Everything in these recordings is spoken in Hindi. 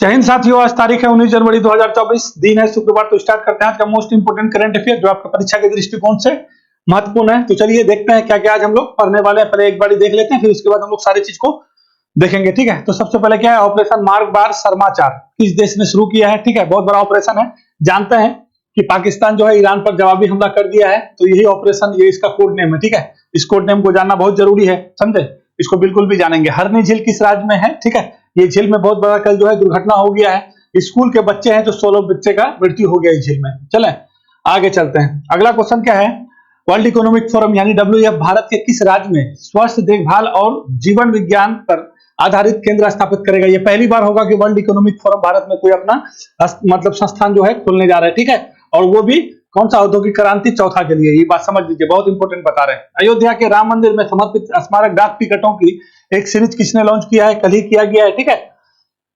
जय हिंद साथियों, आज तारीख है 19 जनवरी 2024, दिन है शुक्रवार। तो स्टार्ट करते हैं आज का मोस्ट इंपोर्टेंट करंट अफेयर जो आपका परीक्षा के दृष्टिकोण से महत्वपूर्ण है। तो चलिए देखते हैं क्या क्या आज हम लोग पढ़ने वाले हैं। पहले एक बार देख लेते हैं, फिर उसके बाद हम लोग सारी चीज को देखेंगे। ठीक है, तो सबसे पहले क्या है, ऑपरेशन मार्ग बार समाचार किस देश ने शुरू किया है। ठीक है, बहुत बड़ा ऑपरेशन है। जानते हैं कि पाकिस्तान जो है ईरान पर जवाबी हमला कर दिया है, तो यही ऑपरेशन, ये इसका कोड नेम है। ठीक है, इस कोड नेम को जानना बहुत जरूरी है, समझे। इसको बिल्कुल भी जानेंगे। हरनी झील किस राज्य में है। ठीक है, ये झील में बहुत बड़ा कल जो है दुर्घटना हो गया है। स्कूल के बच्चे हैं जो 16 बच्चे का मृत्यु हो गया इस झील में। चलें आगे चलते हैं। अगला क्वेश्चन क्या है, वर्ल्ड इकोनॉमिक फोरम यानी WEF भारत के किस राज्य में स्वास्थ्य देखभाल और जीवन विज्ञान पर आधारित केंद्र स्थापित करेगा। ये पहली बार होगा कि वर्ल्ड इकोनॉमिक फोरम भारत में कोई अपना मतलब संस्थान जो है खोलने जा रहा है। ठीक है, और वो भी कौन सा, औद्योगिक क्रांति चौथा के लिए। ये बात समझ लीजिए, बहुत इंपोर्टेंट बता रहे हैं। अयोध्या के राम मंदिर में समर्पित स्मारक डाक टिकटों की एक सीरीज किसने लॉन्च किया है, कल ही किया गया है। ठीक है,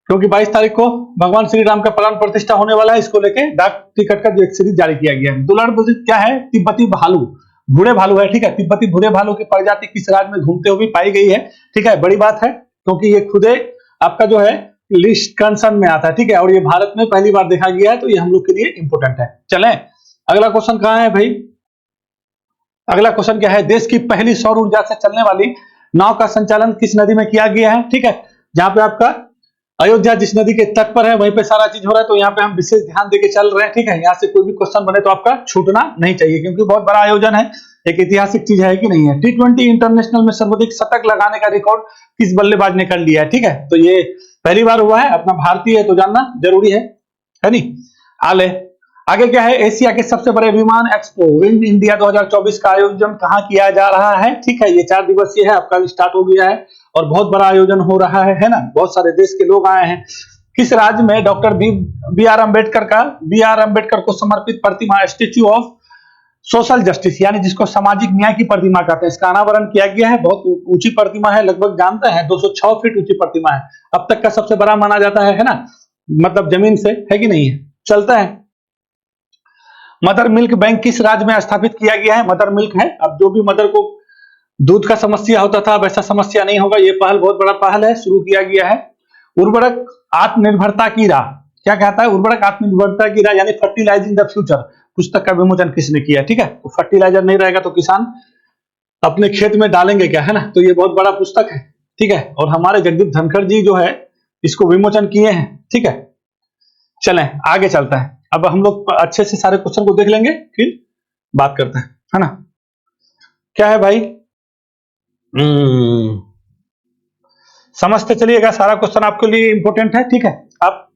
क्योंकि 22 तारीख को भगवान श्री राम का प्राण प्रतिष्ठा होने वाला है, इसको लेके डाक टिकट का जो एक सीरीज जारी किया गया है। दुर्लभ क्या है, तिब्बती भालू, भूरे भालू है। ठीक है, तिब्बती भूरे भालू की प्रजाति किस राज्य में घूमते हुए पाई गई है। ठीक है, बड़ी बात है क्योंकि ये खुदे आपका जो है लिस्ट कंसर्न में आता है। ठीक है, और ये भारत में पहली बार देखा गया है, तो ये हम लोग के लिए इंपोर्टेंट है। चलें अगला क्वेश्चन कहां है भाई। अगला क्वेश्चन क्या है, देश की पहली सौर ऊर्जा से चलने वाली नाव का संचालन किस नदी में किया गया है। ठीक है, जहां पे आपका अयोध्या जिस नदी के तट पर है वहीं पे सारा चीज हो रहा है, तो यहाँ पे हम विशेष ध्यान देके चल रहे हैं। ठीक है, यहाँ से कोई भी क्वेश्चन बने तो आपका छूटना नहीं चाहिए, क्योंकि बहुत बड़ा आयोजन है, एक ऐतिहासिक चीज है कि नहीं है। T20 इंटरनेशनल में सर्वाधिक शतक लगाने का रिकॉर्ड किस बल्लेबाज ने कर लिया है। ठीक है, तो ये पहली बार हुआ है, अपना भारतीय है तो जानना जरूरी है नहीं। आगे क्या है, एशिया के सबसे बड़े विमान एक्सपो इन इंडिया 2024 का आयोजन कहाँ किया जा रहा है। ठीक है, ये 4 दिवसीय है, आपका स्टार्ट हो गया है और बहुत बड़ा आयोजन हो रहा है ना। बहुत सारे देश के लोग आए हैं। किस राज्य में डॉक्टर बी आर अम्बेडकर को समर्पित प्रतिमा स्टेच्यू ऑफ सोशल जस्टिस यानी जिसको सामाजिक न्याय की प्रतिमा कहते हैं, इसका अनावरण किया गया है। बहुत ऊंची प्रतिमा है, लगभग जानते हैं 206 फीट ऊंची प्रतिमा है। अब तक का सबसे बड़ा माना जाता है ना, मतलब जमीन से, है कि नहीं है। चलता है, मदर मिल्क बैंक किस राज्य में स्थापित किया गया है। मदर मिल्क है, अब जो भी मदर को दूध का समस्या होता था वैसा समस्या नहीं होगा। ये पहल बहुत बड़ा पहल है, शुरू किया गया है। उर्वरक आत्मनिर्भरता की राह क्या कहता है, उर्वरक आत्मनिर्भरता की राह यानी फर्टिलाइजिंग द फ्यूचर पुस्तक का विमोचन किसने किया। ठीक है, तो फर्टिलाइजर नहीं रहेगा तो किसान अपने खेत में डालेंगे क्या, है ना। तो ये बहुत बड़ा पुस्तक है। ठीक है, और हमारे जगदीप धनखड़ जी जो है इसको विमोचन किए हैं। ठीक है, चलें आगे चलता है। अब हम लोग अच्छे से सारे क्वेश्चन को देख लेंगे, फिर बात करते हैं, है ना। क्या है भाई, समझते चलिएगा, सारा क्वेश्चन आपके लिए इंपॉर्टेंट है। ठीक है, आप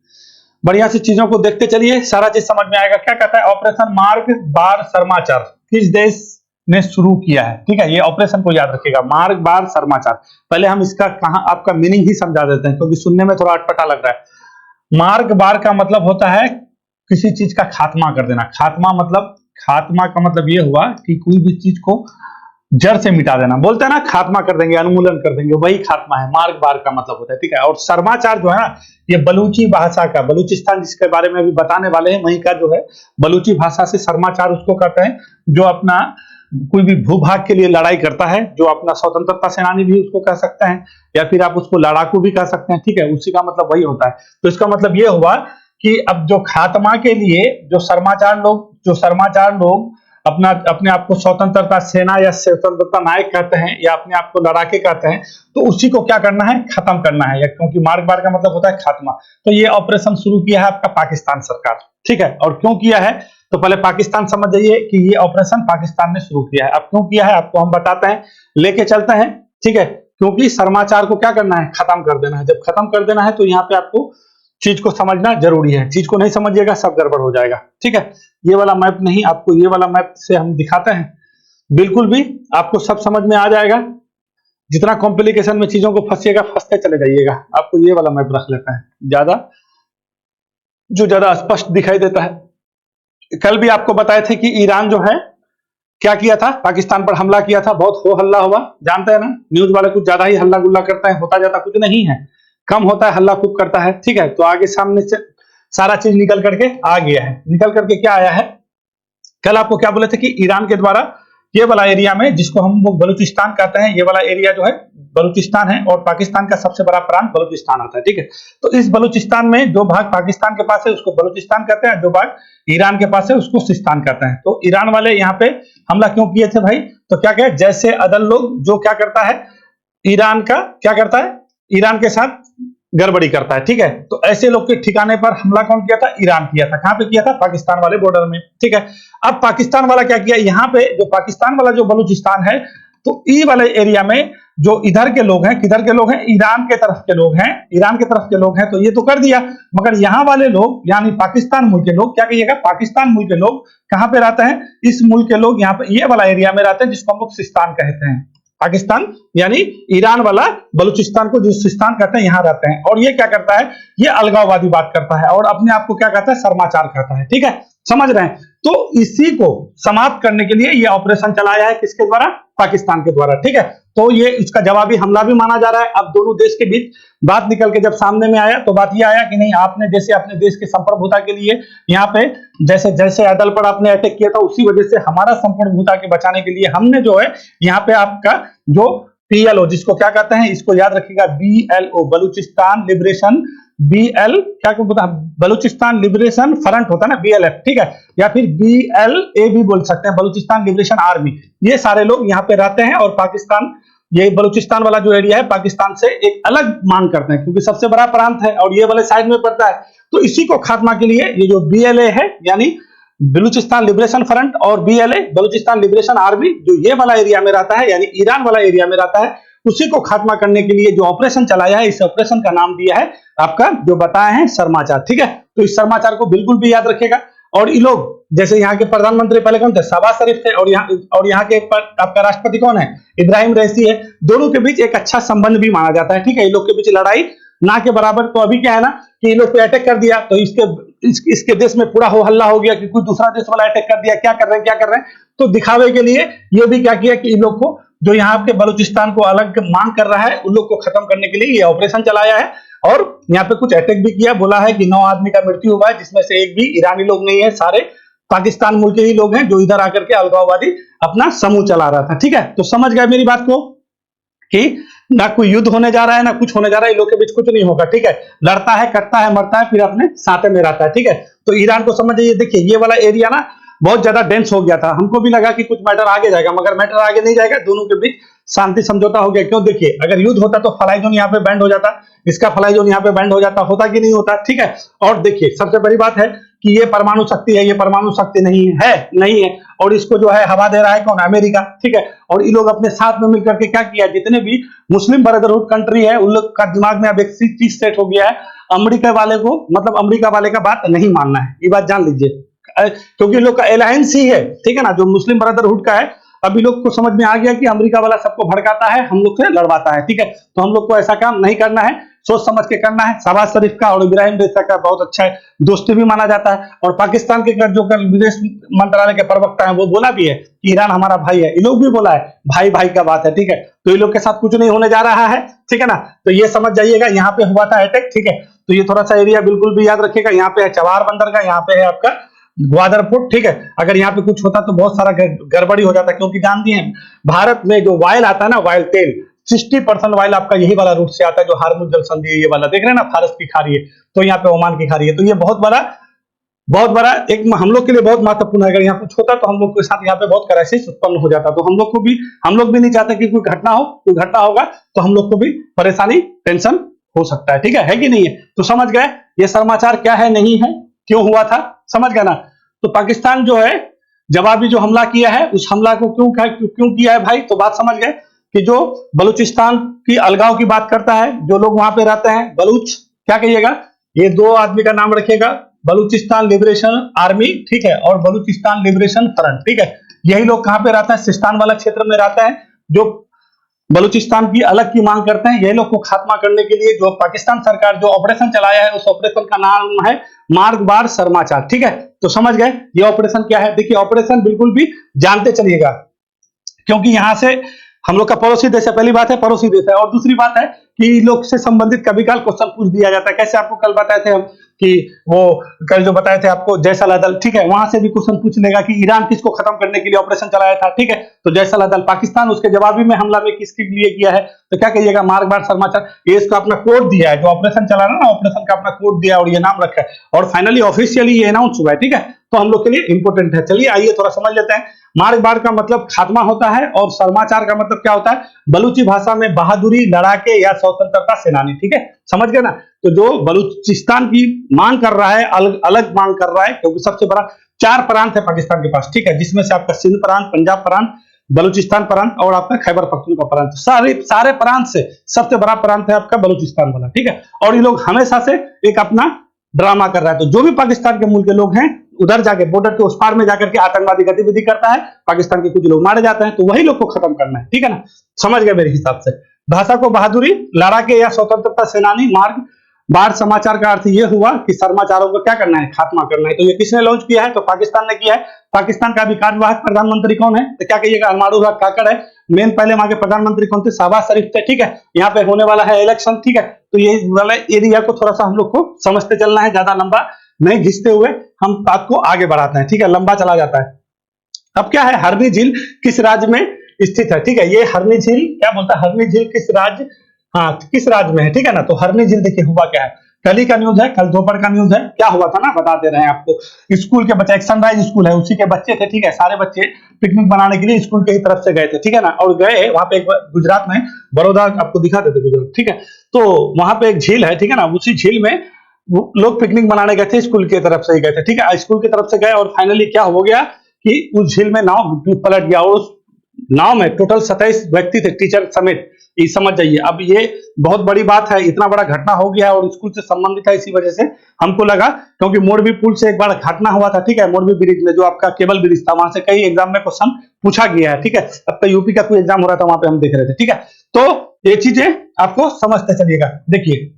बढ़िया से चीजों को देखते चलिए, सारा चीज समझ में आएगा। क्या कहता है, ऑपरेशन मार्ग बार समाचार किस देश ने शुरू किया है। ठीक है, ये ऑपरेशन को याद रखिएगा, मार्ग बार समाचार। पहले हम इसका कहां आपका मीनिंग ही समझा देते हैं, क्योंकि सुनने में थोड़ा अटपटा लग रहा है। मार्ग बार का मतलब होता है किसी चीज का खात्मा कर देना। खात्मा का मतलब ये हुआ कि कोई भी चीज को जड़ से मिटा देना। बोलते हैं ना, खात्मा कर देंगे, उन्मूलन कर देंगे, वही खात्मा है। मार्ग बार का मतलब होता है। ठीक है, और समाचार जो है ना, ये बलूची भाषा का, बलूचिस्तान जिसके बारे में अभी बताने वाले हैं, वहीं का जो है बलूची भाषा से समाचार उसको कहते हैं जो अपना कोई भी भूभाग के लिए लड़ाई करता है, जो अपना स्वतंत्रता सेनानी भी उसको कह सकते हैं, या फिर आप उसको लड़ाकू भी कह सकते हैं। ठीक है, उसी का मतलब वही होता है। तो इसका मतलब ये हुआ कि अब जो खात्मा के लिए जो समाचार लोग अपने आप को स्वतंत्रता सेना या स्वतंत्रता नायक कहते हैं, या अपने आप को लड़ाके कहते हैं, तो उसी को क्या करना है, खत्म करना है। या क्योंकि मार्ग बार का मतलब होता है खात्मा, तो ये ऑपरेशन शुरू किया है आपका पाकिस्तान सरकार। ठीक है, और क्यों किया है, तो पहले पाकिस्तान समझ जाइए कि ये ऑपरेशन पाकिस्तान ने शुरू किया है। अब क्यों किया है आपको हम बताते हैं, लेके चलते हैं। ठीक है, क्योंकि समाचार को क्या करना है, खत्म कर देना है। जब खत्म कर देना है तो यहाँ पे आपको चीज को समझना जरूरी है। चीज को नहीं समझिएगा सब गड़बड़ हो जाएगा। ठीक है, ये वाला मैप नहीं, आपको ये वाला मैप से हम दिखाते हैं, बिल्कुल भी आपको सब समझ में आ जाएगा। जितना कॉम्प्लिकेशन में चीजों को फंसिएगा, फंसते चले जाइएगा। आपको ये वाला मैप रख लेते हैं, ज्यादा स्पष्ट दिखाई देता है। कल भी आपको बताए थे कि ईरान जो है क्या किया था, पाकिस्तान पर हमला किया था, बहुत हो हल्ला हुआ। जानते हैं ना, न्यूज वाले कुछ ज्यादा ही हल्ला गुल्ला करते हैं, होता जाता कुछ नहीं है, कम होता है, हल्ला खूब करता है। ठीक है, तो आगे सामने से सारा चीज निकल करके आ गया है। निकल करके क्या आया है, कल आपको क्या बोले थे कि ईरान के द्वारा ये वाला एरिया में, जिसको हम लोग बलूचिस्तान कहते हैं, ये वाला एरिया जो है बलूचिस्तान है, और पाकिस्तान का सबसे बड़ा प्रांत बलूचिस्तान आता है, ठीक है। तो इस बलूचिस्तान में जो भाग पाकिस्तान के पास है उसको बलूचिस्तान कहते हैं, जो भाग ईरान के पास है उसको सिस्तान कहते हैं। तो ईरान वाले यहाँ पे हमला क्यों किए थे भाई? तो क्या कहे, जैसे अदल लोग जो क्या करता है, ईरान का क्या करता है, ईरान के साथ गड़बड़ी करता है, ठीक है। तो ऐसे लोग के ठिकाने पर हमला कौन किया था? ईरान किया था। कहां पे किया था? पाकिस्तान वाले बॉर्डर में, ठीक है। अब पाकिस्तान वाला क्या किया, यहाँ पे जो पाकिस्तान वाला जो बलूचिस्तान है, तो ई वाले एरिया में जो इधर के लोग हैं, किधर के लोग हैं? ईरान के तरफ के लोग हैं, ईरान के तरफ के लोग हैं, तो ये तो कर दिया। मगर यहाँ वाले लोग यानी पाकिस्तान मुल्क के लोग, क्या कहिएगा, पाकिस्तान मुल्क के लोग कहां पे रहते हैं? इस मुल्क के लोग यहाँ पे ये वाला एरिया में रहते हैं, जिसको हम लोग सिस्तान कहते हैं। पाकिस्तान यानी ईरान वाला बलूचिस्तान को जो सिस्तान कहते हैं, यहां रहते हैं। और ये क्या करता है? ये अलगाववादी बात करता है और अपने आप को क्या कहता है? शर्माचार कहता है, ठीक है, समझ रहे हैं। तो इसी को समाप्त करने के लिए ये ऑपरेशन चलाया है, किसके द्वारा? पाकिस्तान के द्वारा, ठीक है। तो ये इसका जवाबी हमला भी माना जा रहा है। अब दोनों देश के बीच बात निकल के जब सामने में आया, तो बात ये आया कि नहीं, आपने जैसे अपने देश के संप्रभुता के लिए यहाँ पे जैसे जैसे अदल पर आपने अटैक किया था, उसी वजह से हमारा संप्रभुता के बचाने के लिए हमने जो है यहाँ पे आपका जो PLO, जिसको क्या कहते हैं, इसको याद रखिएगा, BLO, बलूचिस्तान लिबरेशन, BL क्या बलूचिस्तान लिबरेशन फ्रंट होता है ना, BLF, ठीक है, या फिर BLA भी बोल सकते हैं, बलूचिस्तान लिबरेशन आर्मी। ये सारे लोग यहाँ पे रहते हैं और पाकिस्तान, ये बलूचिस्तान वाला जो एरिया है, पाकिस्तान से एक अलग मांग करते हैं, क्योंकि सबसे बड़ा प्रांत है और ये वाले साइड में पड़ता है। तो इसी को खात्मा के लिए ये जो BLA है, यानी बलूचिस्तान लिबरेशन फ्रंट, और BLA बलूचिस्तान लिबरेशन आर्मी, जो ये वाला एरिया में रहता है, यानी ईरान वाला एरिया में रहता है, उसी को खात्मा करने के लिए जो ऑपरेशन चलाया है, इस ऑपरेशन का नाम दिया है आपका, जो बताए हैं, शर्माचार, ठीक है। तो इस शर्माचार को बिल्कुल भी याद रखिएगा। और ये लोग, जैसे यहाँ के प्रधानमंत्री पहले कौन थे? शहबाज शरीफ थे, और यहाँ के आपका राष्ट्रपति कौन है? इब्राहिम रईसी है। दोनों के बीच एक अच्छा संबंध भी माना जाता है, ठीक है। ये लोग के बीच लड़ाई ना के बराबर। तो अभी क्या है ना कि ये लोग पे अटैक कर दिया, तो इसके देश में पूरा हो हल्ला हो गया कि कोई दूसरा देश वाला अटैक कर दिया, क्या कर रहे हैं, क्या कर रहे हैं। तो दिखावे के लिए ये भी क्या किया कि इन लोग को, जो यहाँ के बलूचिस्तान को अलग मांग कर रहा है, उन लोग को खत्म करने के लिए ये ऑपरेशन चलाया है। और यहाँ पे कुछ अटैक भी किया, बोला है कि 9 आदमी का मृत्यु हुआ है, जिसमें से एक भी ईरानी लोग नहीं है, सारे पाकिस्तान मुल्क के ही लोग हैं, जो इधर आकर के अलगाववादी अपना समूह चला रहा था, ठीक है। तो समझ गए मेरी बात को कि ना कोई युद्ध होने जा रहा है, ना कुछ होने जा रहा है, इन लोग के बीच कुछ नहीं होगा, ठीक है। लड़ता है, कटता है, मरता है, फिर अपने साथे में रहता है, ठीक है। तो ईरान को समझिए, देखिए ये वाला एरिया ना बहुत ज्यादा डेंस हो गया था। हमको भी लगा कि कुछ मैटर आगे जाएगा, मगर मैटर आगे नहीं जाएगा, दोनों के बीच शांति समझौता हो गया। क्यों? देखिए, अगर युद्ध होता तो फ्लाई जोन यहाँ पे बैंड हो जाता, इसका फ्लाई जोन यहाँ पे बैंड हो जाता, होता कि नहीं होता, ठीक है। और देखिए, सबसे बड़ी बात है कि ये परमाणु शक्ति है, ये परमाणु शक्ति नहीं है, और इसको जो है हवा दे रहा है कौन? अमेरिका, ठीक है। और ये लोग अपने साथ में मिलकर के क्या किया, जितने भी मुस्लिम ब्रदरहुड कंट्री है, उन लोग का दिमाग में अब एक चीज सेट हो गया है, अमेरिका वाले को, मतलब अमेरिका वाले का बात नहीं मानना है। ये बात जान लीजिए, क्योंकि लोग का अलायंस ही है, ठीक है ना, जो मुस्लिम ब्रदरहुड का है। अभी लोग को समझ में आ गया कि अमेरिका वाला सबको भड़काता है, हम लोग से लड़वाता है, ठीक है। तो हम लोग को ऐसा काम नहीं करना है, सोच समझ के करना है। शहबाज शरीफ का और इब्राहिम रईसी का बहुत अच्छा दोस्ती भी माना जाता है। और पाकिस्तान के जो विदेश मंत्रालय के प्रवक्ता है, वो बोला भी है कि ईरान हमारा भाई है। ये लोग भी बोला है, भाई भाई का बात है, ठीक है। तो ये लोग के साथ कुछ नहीं होने जा रहा है, ठीक है ना। तो ये समझ जाइएगा, यहाँ पे हुआ था अटैक, ठीक है। तो ये थोड़ा सा एरिया बिल्कुल भी याद रखिएगा। यहाँ पे है चबार बंदरगाह, यहाँ पे है आपका ग्वादर पोर्ट, ठीक है। अगर यहाँ पे कुछ होता तो बहुत सारा गड़बड़ी हो जाता, क्योंकि जानती हैं भारत में जो वायल आता है ना, वायल तेल, 60% वायल आपका यही वाला रूट से आता है, जो हार्मुज जल संधि है, ये वाला देख रहे हैं ना, फारस की खाड़ी है, तो यहाँ पे ओमान की खाड़ी है। तो ये बहुत बड़ा एक हम लोग के लिए बहुत महत्वपूर्ण है। अगर यहाँ कुछ होता तो हम लोग के साथ यहाँ पे बहुत क्राइसिस उत्पन्न हो जाता। तो हम लोग भी नहीं चाहते कि कोई घटना हो, कोई घटना होगा तो हम लोग को भी परेशानी, टेंशन हो सकता है, ठीक है कि नहीं है। तो समझ गए ये समाचार क्या है, नहीं है, क्यों हुआ था, समझ गए ना। तो पाकिस्तान जो है जवाबी जो हमला किया है, उस हमला को क्यों किया है भाई, तो बात समझ गए कि जो बलूचिस्तान की अलगाव की बात करता है, जो लोग वहां पे रहते हैं, बलूच, क्या कहिएगा, ये 2 आदमी का नाम रखिएगा, बलूचिस्तान लिबरेशन आर्मी, ठीक है, और बलूचिस्तान लिबरेशन फ्रंट, ठीक है। यही लोग कहां पे रहता है? सिस्तान वाला क्षेत्र में रहता है, जो बलूचिस्तान की अलग की मांग करते हैं। ये लोग को खात्मा करने के लिए जो पाकिस्तान सरकार जो ऑपरेशन चलाया है, उस ऑपरेशन का नाम है मार्गबार शर्माचार, ठीक है। तो समझ गए ये ऑपरेशन क्या है। देखिए, ऑपरेशन बिल्कुल भी जानते चलिएगा, क्योंकि यहां से हम लोग का पड़ोसी देश है, पहली बात है पड़ोसी देश है, और दूसरी बात है कि लोग से संबंधित कभी काल क्वेश्चन पूछ दिया जाता है। कैसे आपको कल बताए थे हम कि वो कल जो बताए थे आपको जयसवाल दल, ठीक है, वहां से भी क्वेश्चन पूछ लेगा कि ईरान किसको खत्म करने के लिए ऑपरेशन चलाया था, ठीक है, तो जयसवाल दल। पाकिस्तान उसके जवाबी में हमला में किसके लिए किया है, तो क्या कहिएगा, मार्गबार समाचार। ये इसका अपना कोड दिया है, जो ऑपरेशन चला रहा ना, ऑपरेशन का अपना कोड दिया और ये नाम रखा है, और फाइनली ऑफिशियली ये अनाउंस हुआ है, ठीक है, तो हम लोग के लिए इंपोर्टेंट है। चलिए आइए थोड़ा समझ लेते हैं। मार्गबार का मतलब खात्मा होता है, और समाचार का मतलब क्या होता है, बलूची भाषा में बहादुरी, लड़ाके या स्वतंत्रता सेनानी, ठीक है, समझ गए ना। तो जो बलूचिस्तान की मांग कर रहा है, अलग अलग मांग कर रहा है, क्योंकि सबसे बड़ा 4 प्रांत है पाकिस्तान के पास, ठीक है, जिसमें से आपका सिंध प्रांत, पंजाब प्रांत, बलूचिस्तान प्रांत और आपका खैबर पख्तूनख्वा प्रांत, सारे प्रांत से सबसे बड़ा प्रांत है आपका बलूचिस्तान वाला, ठीक है। और ये लोग हमेशा से एक अपना ड्रामा कर रहा है, तो जो भी पाकिस्तान के मूल के लोग हैं उधर जाके बॉर्डर के उस पार में जाकर के आतंकवादी गतिविधि करता है, पाकिस्तान के कुछ लोग मारे जाते हैं, तो वही लोग को खत्म करना है, ठीक है ना, समझ गए मेरे हिसाब से। भाषा को बहादुरी, लड़ाके या स्वतंत्रता सेनानी, मार्ग बाढ़ समाचार का अर्थ यह हुआ कि समाचारों को क्या करना है, खात्मा करना है। तो ये किसने लॉन्च किया है, तो पाकिस्तान ने किया है। पाकिस्तान का भी कार्यवाहक प्रधानमंत्री कौन है, तो क्या कहिएगा, अनमारुल्लाह काकड़ है। मेन पहले वहां के प्रधानमंत्री कौन थे, शहबाज शरीफ थे, ठीक है। यहाँ पे होने वाला है इलेक्शन, ठीक है, तो ये वाला एरिया को थोड़ा सा हम लोग को समझते चलना है, ज्यादा लंबा नहीं घिसते हुए हम बात को आगे बढ़ाते हैं, ठीक है, लंबा चला जाता है। अब क्या है, हरनी झील किस राज्य में स्थित है, ठीक है, ये हरनी झील क्या बोलता है, हरनी झील किस राज्य, हाँ किस राज्य में है, ठीक है ना। तो हरनी झील देखिए हुआ क्या है, कल ही का न्यूज है, कल दोपहर का न्यूज है, क्या हुआ था ना बता दे रहे हैं आपको। स्कूल के बच्चे, एक सनराइज स्कूल है, उसी के बच्चे थे, ठीक है, सारे बच्चे पिकनिक बनाने के लिए स्कूल के ही तरफ से गए थे, ठीक है ना। और गए वहां पे एक गुजरात में, बड़ौदा आपको दिखा देते गुजरात, ठीक है, तो वहां पे एक झील है, ठीक है ना, उसी झील में वो लोग पिकनिक मनाने गए थे, स्कूल की तरफ से ही गए थे, ठीक है, स्कूल की तरफ से गए और फाइनली क्या हो गया कि उस झील में नाव पलट गया, और उस नाव में टोटल 27 व्यक्ति थे, टीचर समेत, ये समझ जाइए। अब ये बहुत बड़ी बात है, इतना बड़ा घटना हो गया है और स्कूल से संबंधित है, इसी वजह से हमको लगा, क्योंकि मोरबी पुल से एक बार घटना हुआ था, ठीक है, मोरबी ब्रिज में जो आपका केबल ब्रिज था, वहां से कई एग्जाम में क्वेश्चन पूछा गया है, ठीक है। अब तो यूपी का कोई एग्जाम हो रहा था, वहां पे हम देख रहे थे, ठीक है, तो ये चीजें आपको समझते चलिएगा। देखिए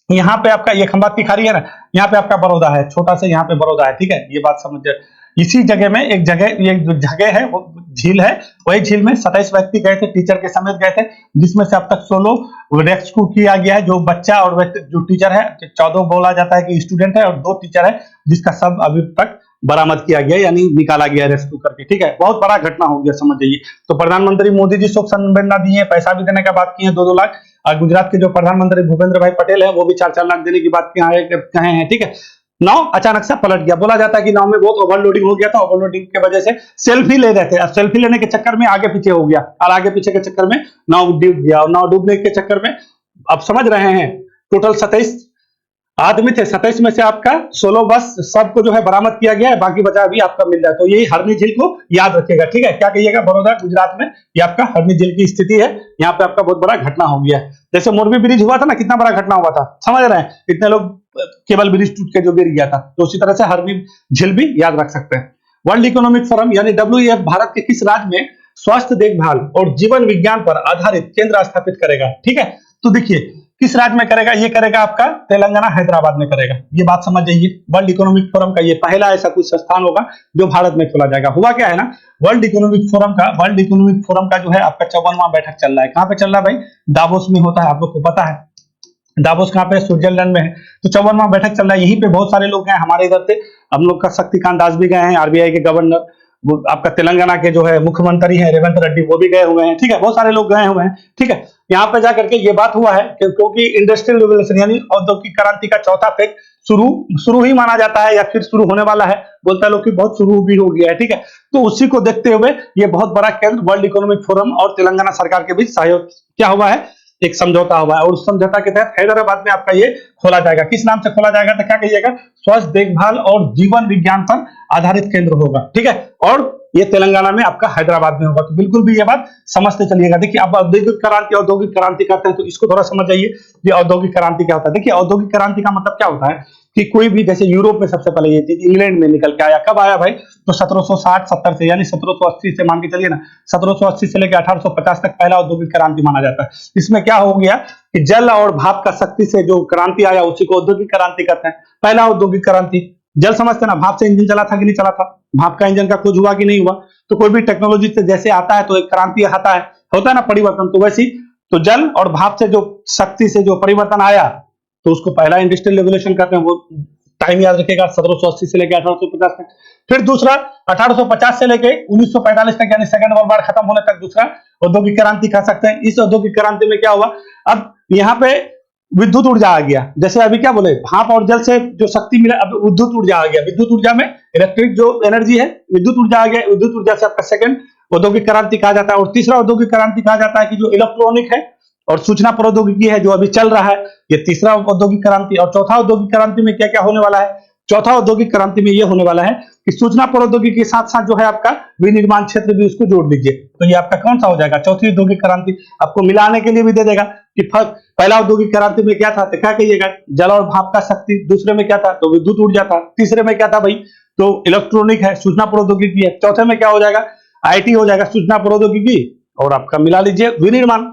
यहाँ पे आपका ये खंबात की खाड़ी है ना, यहाँ पे आपका बड़ौदा है, छोटा सा यहाँ पे बड़ौदा है, ठीक है, ये बात समझ जाए। इसी जगह में एक जगह, ये जो जगह है वो झील है, वही झील में 27 व्यक्ति गए थे, टीचर के समेत गए थे, जिसमें से अब तक 16 रेस्क्यू किया गया है, जो बच्चा और जो टीचर है, 14 बोला जाता है कि स्टूडेंट है, और 2 टीचर है, जिसका सब अभी तक बरामद किया गया, यानी निकाला गया रेस्क्यू करके, ठीक है, बहुत बड़ा घटना हो गया, समझ जाइए। तो प्रधानमंत्री मोदी जी शोक संवेदना दिए, पैसा भी देने का बात किए 2-2 लाख, और गुजरात के जो प्रधानमंत्री भूपेंद्र भाई पटेल है, वो भी 4-4 लाख देने की बात कहे हैं, ठीक है। नाव अचानक से पलट गया, बोला जाता है कि नाव में बहुत ओवरलोडिंग हो गया था, ओवरलोडिंग की वजह से सेल्फी ले रहे थे, अब सेल्फी लेने के चक्कर में आगे पीछे हो गया, और आगे पीछे के चक्कर में नाव डूब गया, और नाव डूबने के चक्कर में अब समझ रहे हैं टोटल 27 आदमी थे, 27 में से आपका 16 बस सबको जो है बरामद किया गया है, बाकी बचा अभी आपका मिल जाए। तो यही हरनी झील को याद रखिएगा, ठीक है, क्या कहिएगा, बड़ौदा गुजरात में ये आपका हरनी झील की स्थिति है, यहाँ पे आपका बहुत बड़ा घटना हो गया है। जैसे मोरबी ब्रिज हुआ था ना, कितना बड़ा घटना हुआ था, समझ रहे हैं, इतने लोग केबल ब्रिज टूट के जो गिर गया था, तो उसी तरह से हरनी झील भी याद रख सकते हैं। वर्ल्ड इकोनॉमिक फोरम यानी WEF भारत के किस राज्य में स्वास्थ्य देखभाल और जीवन विज्ञान पर आधारित केंद्र स्थापित करेगा, ठीक है। तो देखिए किस राज्य में करेगा, ये करेगा आपका तेलंगाना हैदराबाद में करेगा, ये बात समझ जाइए। वर्ल्ड इकोनॉमिक फोरम का ये पहला ऐसा कुछ संस्थान होगा जो भारत में खोला जाएगा। हुआ क्या है ना, वर्ल्ड इकोनॉमिक फोरम का जो है आपका 54वां बैठक चल रहा है। कहां पे चल रहा है भाई, दावोस में होता है, आप लोग को पता है दावोस कहां पे, स्विट्जरलैंड में है। तो 54वां बैठक चल रहा है, यहीं पे बहुत सारे लोग गए, हमारे इधर से हम लोग का शक्तिकांत दास भी गए हैं, RBI के गवर्नर, वो आपका तेलंगाना के जो है मुख्यमंत्री हैं रेवंत रेड्डी, वो भी गए हुए हैं, ठीक है, बहुत सारे लोग गए हुए हैं, ठीक है। यहाँ पे जाकर के ये बात हुआ है क्योंकि इंडस्ट्रियल रिवोल्यूशन यानी औद्योगिक क्रांति का चौथा फेज शुरू ही माना जाता है, या फिर शुरू होने वाला है, बोलता है लोग कि बहुत शुरू भी हो गया है, ठीक है। तो उसी को देखते हुए ये बहुत बड़ा केंद्र वर्ल्ड इकोनॉमिक फोरम और तेलंगाना सरकार के बीच सहयोग क्या हुआ है, एक समझौता हुआ है, और उस समझौता के तहत हैदराबाद में आपका ये खोला जाएगा। किस नाम से खोला जाएगा, तो क्या कहिएगा, स्वास्थ्य देखभाल और जीवन विज्ञान पर आधारित केंद्र होगा, ठीक है, और ये तेलंगाना में आपका हैदराबाद में होगा। तो बिल्कुल भी ये बात समझते चलिएगा। देखिए आप औद्योगिक क्रांति करते हैं, तो इसको थोड़ा समझ जाइए, ये औद्योगिक क्रांति क्या होता है। देखिए औद्योगिक क्रांति का मतलब क्या होता है कि कोई भी, जैसे यूरोप में सबसे पहले ये चीज इंग्लैंड में निकल के आया, कब आया भाई, तो 1760-70 से, यानी 1780 से मान के चलिए ना, 1780 से लेकर 1850 तक पहला औद्योगिक क्रांति माना जाता है। इसमें क्या हो गया कि जल और भाप का शक्ति से जो क्रांति आया उसी को औद्योगिक क्रांति कहते हैं। पहला औद्योगिक क्रांति, जल समझते ना, भाप से इंजन चला था कि नहीं चला था, भाप का इंजन का खोज हुआ कि नहीं हुआ। तो कोई भी टेक्नोलॉजी से जैसे आता है तो एक क्रांति आता है, होता है ना परिवर्तन, तो वैसी तो जल और भाप से जो शक्ति से जो परिवर्तन आया, तो उसको पहला इंडस्ट्रियल रेवोल्यूशन कहते हैं। वो टाइम याद रखेगा, 1780 से लेकर 1850 तक। फिर दूसरा 1850 से लेकर 1945 तक, यानी सेकंड वर्ल्ड वॉर खत्म होने तक दूसरा औद्योगिक क्रांति कह सकते हैं। इस औद्योगिक क्रांति में क्या हुआ, अब यहाँ पे विद्युत ऊर्जा आ गया। जैसे अभी क्या बोले, भाप और जल से जो शक्ति मिला, अब विद्युत ऊर्जा आ गया। विद्युत ऊर्जा में इलेक्ट्रिक जो एनर्जी है, विद्युत ऊर्जा आ गया। विद्युत ऊर्जा से आपका सेकंड औद्योगिक क्रांति कहा जाता है। और तीसरा औद्योगिक क्रांति कहा जाता है कि जो इलेक्ट्रॉनिक है और सूचना प्रौद्योगिकी है, जो अभी चल रहा है, ये तीसरा औद्योगिक क्रांति। और चौथा औद्योगिक क्रांति में क्या क्या होने वाला है, चौथा औद्योगिक क्रांति में ये होने वाला है कि सूचना प्रौद्योगिकी के साथ साथ जो है आपका विनिर्माण क्षेत्र भी उसको जोड़ लीजिए। तो ये आपका कौन सा हो जाएगा, चौथी औद्योगिक क्रांति। आपको मिलाने के लिए भी दे देगा कि पहला औद्योगिक क्रांति में क्या था, तो क्या कहिएगा, जल और भाप का शक्ति। दूसरे में क्या था, तो विद्युत ऊर्जा था। तीसरे में क्या था भाई, तो इलेक्ट्रॉनिक है, सूचना प्रौद्योगिकी है। चौथे में क्या हो जाएगा, आईटी हो जाएगा, सूचना प्रौद्योगिकी। और आपका मिला लीजिए विनिर्माण,